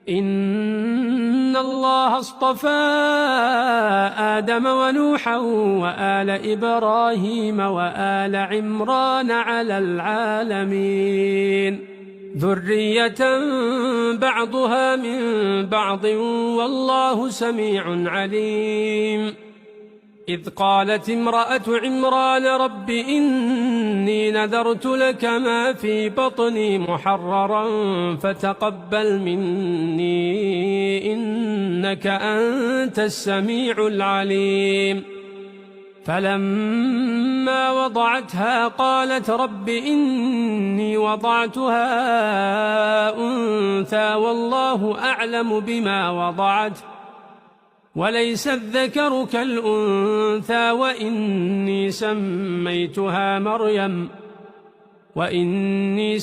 إن الله اصطفى آدم ونوحا وآل إبراهيم وآل عمران على العالمين ذرية بعضها من بعض والله سميع عليم. إذ قالت امرأة عمران رب إني نذرت لك ما في بطني محررا فتقبل مني إنك أنت السميع العليم. فلما وضعتها قالت رب إني وضعتها أنثى والله أعلم بما وضعت وليس الذكر كالأنثى وإني سميتها مريم وإني